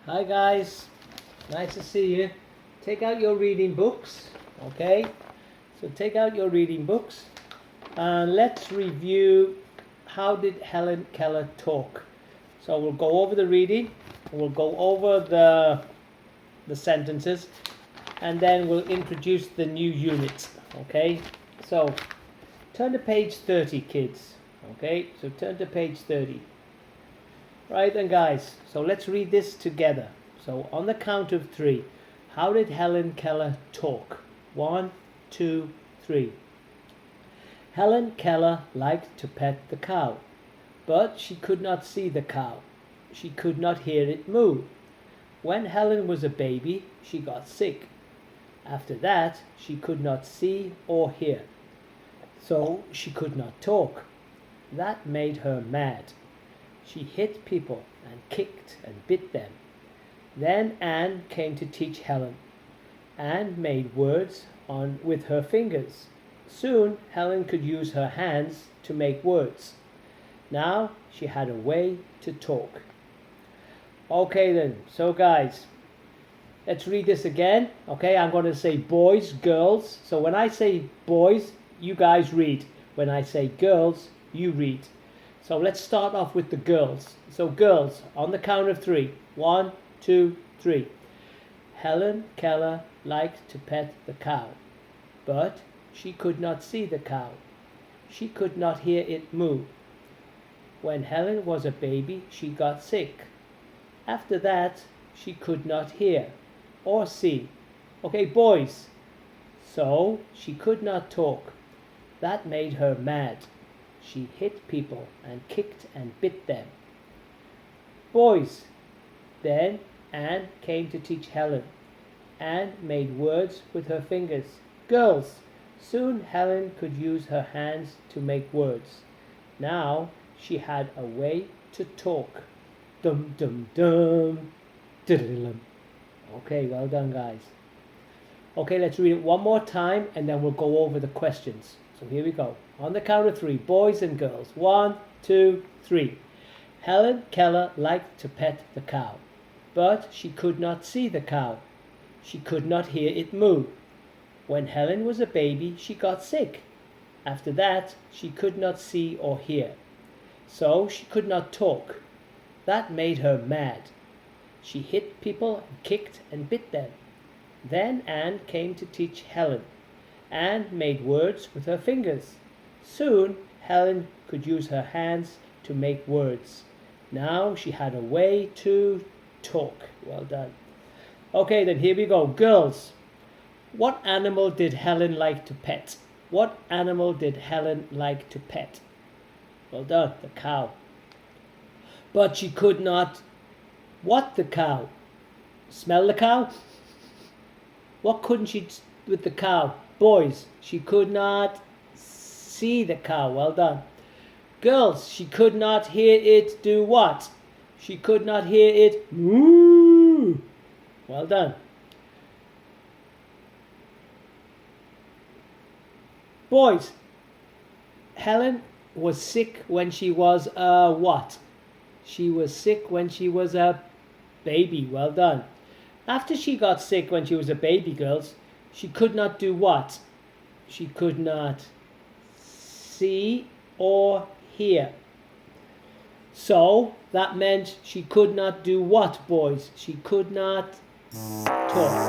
Hi guys, nice to see you. Take out your reading books, okay? So take out your reading books and let's review how did Helen Keller talk. So we'll go over the reading, we'll go over the sentences, and then we'll introduce the new unit, okay? So turn to page 30, kids, okay? So turn to page 30. Right then guys, so let's read this together. So on the count of 3, how did Helen Keller talk? 1, 2, 3. Helen Keller liked to pet the cow, but she could not see the cow. She could not hear it moo. When Helen was a baby, she got sick. After that, she could not see or hear, so she could not talk. That made her mad. She hit people and kicked and bit them. Then Anne came to teach Helen. Anne made words with her fingers. Soon Helen could use her hands to make words. Now she had a way to talk. Okay then, so guys, let's read this again. Okay, I'm going to say boys, girls. So when I say boys, you guys read. When I say girls, you read. So let's start off with the girls. So girls, on the count of 3. 1, 2, 3. Helen Keller liked to pet the cow, but she could not see the cow. She could not hear it moo. When Helen was a baby, she got sick. After that, she could not hear or see. Okay, boys. So she could not talk. That made her mad. She hit people and kicked and bit them. Boys. Then Anne came to teach Helen. Anne made words with her fingers. Girls. Soon Helen could use her hands to make words. Now she had a way to talk. Dum dum dum. Diddle-dum. Okay, well done guys. Okay, let's read it one more time and then we'll go over the questions. So here we go. On the count of 3, boys and girls. 1, 2, 3. Helen Keller liked to pet the cow, but she could not see the cow. She could not hear it moo. When Helen was a baby, she got sick. After that, she could not see or hear, so she could not talk. That made her mad. She hit people and kicked and bit them. Then Anne came to teach Helen. Anne made words with her fingers. Soon Helen could use her hands to make words. Now she had a way to talk. Well done. Okay, then here we go. Girls, what animal did Helen like to pet? What animal did Helen like to pet? Well done, the cow. But she could not what the cow? Smell the cow? What couldn't she do with the cow? Boys, she could not see the cow. Well done. Girls, she could not hear it do what? She could not hear it moo. Well done. Boys, Helen was sick when she was a what? She was sick when she was a baby. Well done. After she got sick when she was a baby, girls, she could not do what? She could not see or hear. So that meant she could not do what, boys? She could not talk.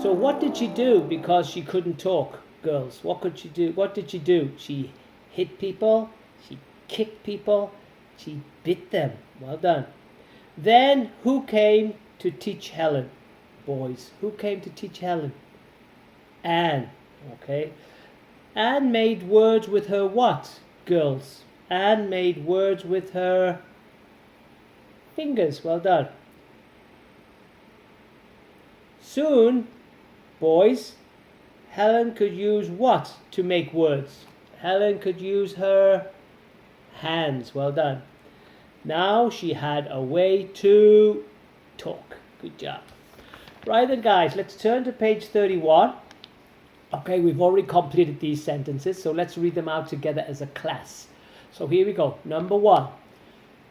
So what did she do because she couldn't talk, girls? What could she do? What did she do? She hit people, she kicked people, she bit them. Well done. Then who came to teach Helen? Boys, who came to teach Helen? Anne. Okay. Anne made words with her what, girls? Anne made words with her fingers. Well done. Soon, boys, Helen could use what to make words? Helen could use her hands. Well done. Now she had a way to talk. Good job. Right then guys, let's turn to page 31. Okay, we've already completed these sentences, so let's read them out together as a class. So here we go. Number 1.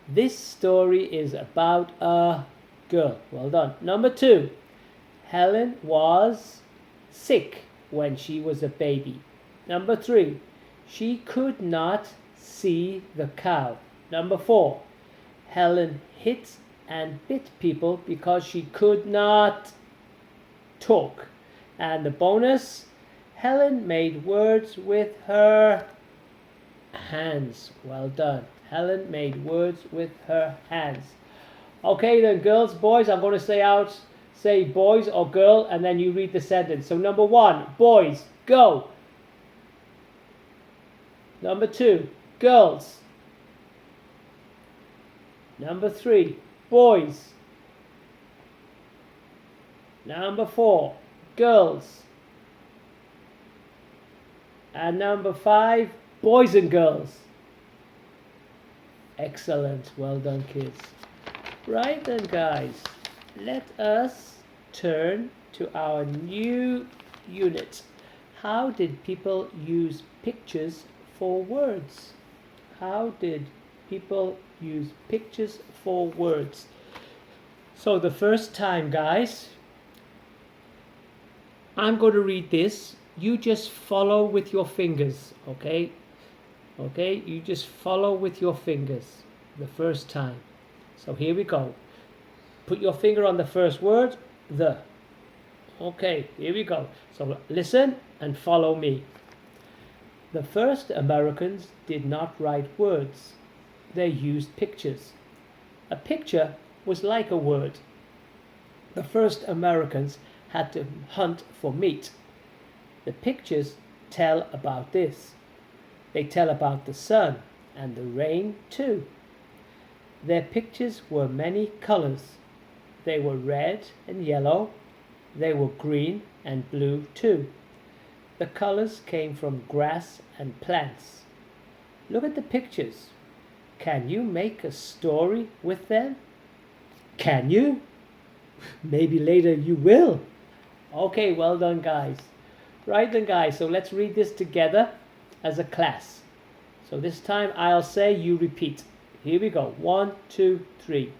This story is about a girl. Well done. Number 2. Helen was sick when she was a baby. Number 3. She could not see the cow. Number 4. Helen hit and bit people because she could not talk. And the bonus, Helen made words with her hands. Well done. Helen made words with her hands. Okay then, girls, boys, I'm going to say boys or girl, and then you read the sentence. So number 1, boys, go. Number 2, girls. Number 3, boys. Number 4, girls. And number 5, boys and girls. Excellent. Well done, kids. Right then, guys, let us turn to our new unit. How did people use pictures for words? How did people use pictures for words? So the first time, guys, I'm going to read this. You just follow with your fingers, okay? Okay, you just follow with your fingers the first time. So here we go. Put your finger on the first word, the. Okay, here we go. So listen and follow me. The first Americans did not write words. They used pictures. A picture was like a word. The first Americans had to hunt for meat. The pictures tell about this. They tell about the sun and the rain too. Their pictures were many colors. They were red and yellow. They were green and blue too. The colors came from grass and plants. Look at the pictures. Can you make a story with them? Can you? Maybe later you will. Okay, well done, guys. Right then, guys, so let's read this together as a class. So this time I'll say, you repeat. Here we go. 1, 2, 3.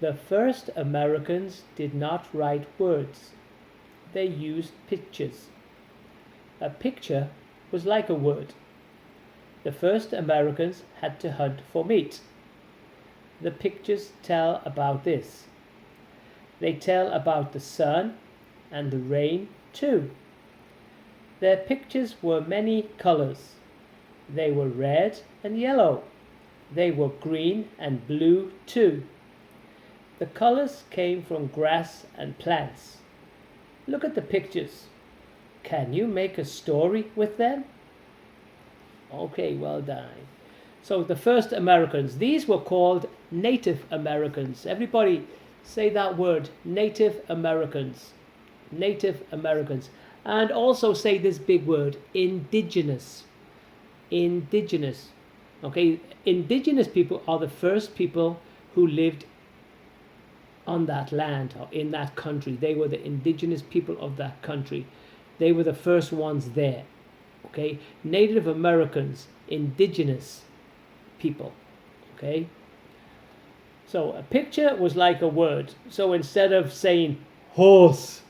The first Americans did not write words. They used pictures. A picture was like a word. The first Americans had to hunt for meat. The pictures tell about this. They tell about the sun and the rain too. Their pictures were many colors. They were red and yellow. They were green and blue too. The colors came from grass and plants. Look at the pictures. Can you make a story with them? Okay, well done. So the first Americans, these were called Native Americans. Everybody say that word, Native Americans. Native Americans. And also say this big word, indigenous. Indigenous. Okay, indigenous people are the first people who lived on that land or in that country. They were the indigenous people of that country. They were the first ones there. Okay, Native Americans, indigenous people. Okay, so a picture was like a word. So instead of saying horse,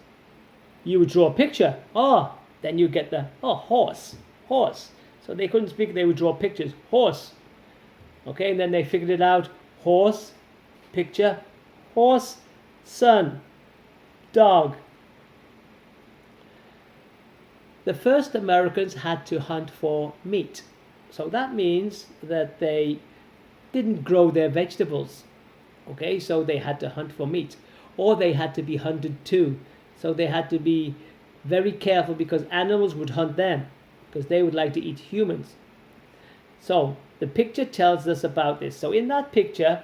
you would draw a picture. Oh, then you get the horse, horse. So they couldn't speak, they would draw pictures. Horse. Okay, and then they figured it out. Horse, picture, horse, sun, dog. The first Americans had to hunt for meat. So that means that they didn't grow their vegetables. Okay, so they had to hunt for meat. Or they had to be hunted too. So they had to be very careful because animals would hunt them because they would like to eat humans. So the picture tells us about this. So in that picture,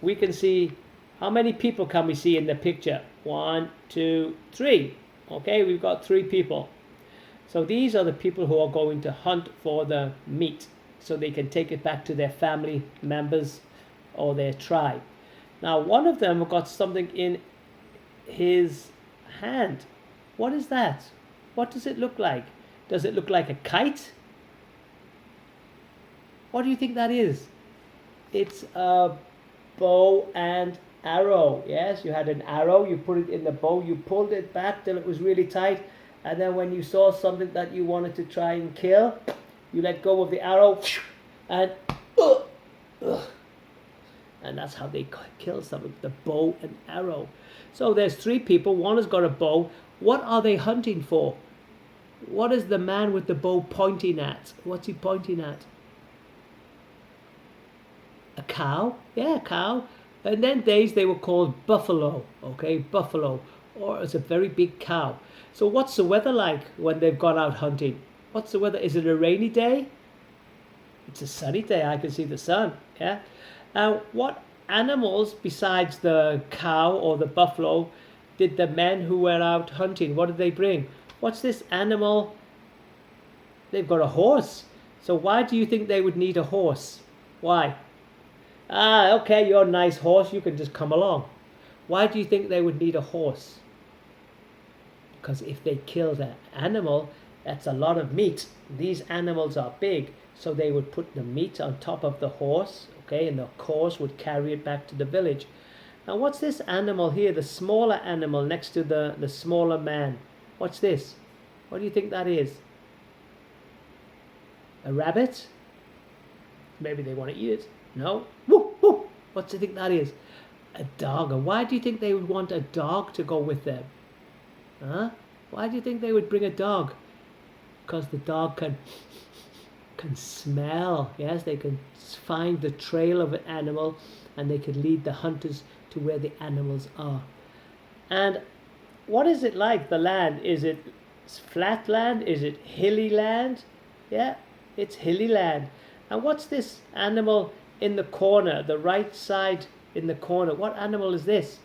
we can see, how many people can we see in the picture? 1, 2, 3. Okay, we've got 3 people. So these are the people who are going to hunt for the meat so they can take it back to their family members or their tribe. Now one of them got something in his hand. What is that? What does it look like? Does it look like a kite? What do you think that is? It's a bow and arrow. Yes, you had an arrow, you put it in the bow, you pulled it back till it was really tight, and then when you saw something that you wanted to try and kill, you let go of the arrow, and and that's how they kill something, the bow and arrow. So there's three people, one has got a bow. What are they hunting for? What is the man with the bow pointing at? What's he pointing at? A cow? Yeah, a cow. And then days they were called buffalo, okay, buffalo, or it's a very big cow. So what's the weather like when they've gone out hunting? What's the weather? Is it a rainy day? It's a sunny day. I can see the sun. Yeah. Now, what animals besides the cow or the buffalo did the men who were out hunting? What did they bring? What's this animal? They've got a horse. So why do you think they would need a horse? Why? Ah, okay, you're a nice horse. You can just come along. Why do you think they would need a horse? Because if they killed an animal, that's a lot of meat. These animals are big, so they would put the meat on top of the horse, okay, and the horse would carry it back to the village. Now, what's this animal here, the smaller animal next to the smaller man? What's this? What do you think that is? A rabbit? Maybe they want to eat it. No? Woo, woo. What do you think that is? A dog. And why do you think they would want a dog to go with them? Huh? Why do you think they would bring a dog? Because the dog can smell. Yes, they can find the trail of an animal and they can lead the hunters to where the animals are. And what is it like, the land? Is it flat land? Is it hilly land? Yeah, it's hilly land. And what's this animal in the corner, the right side in the corner? What animal is this?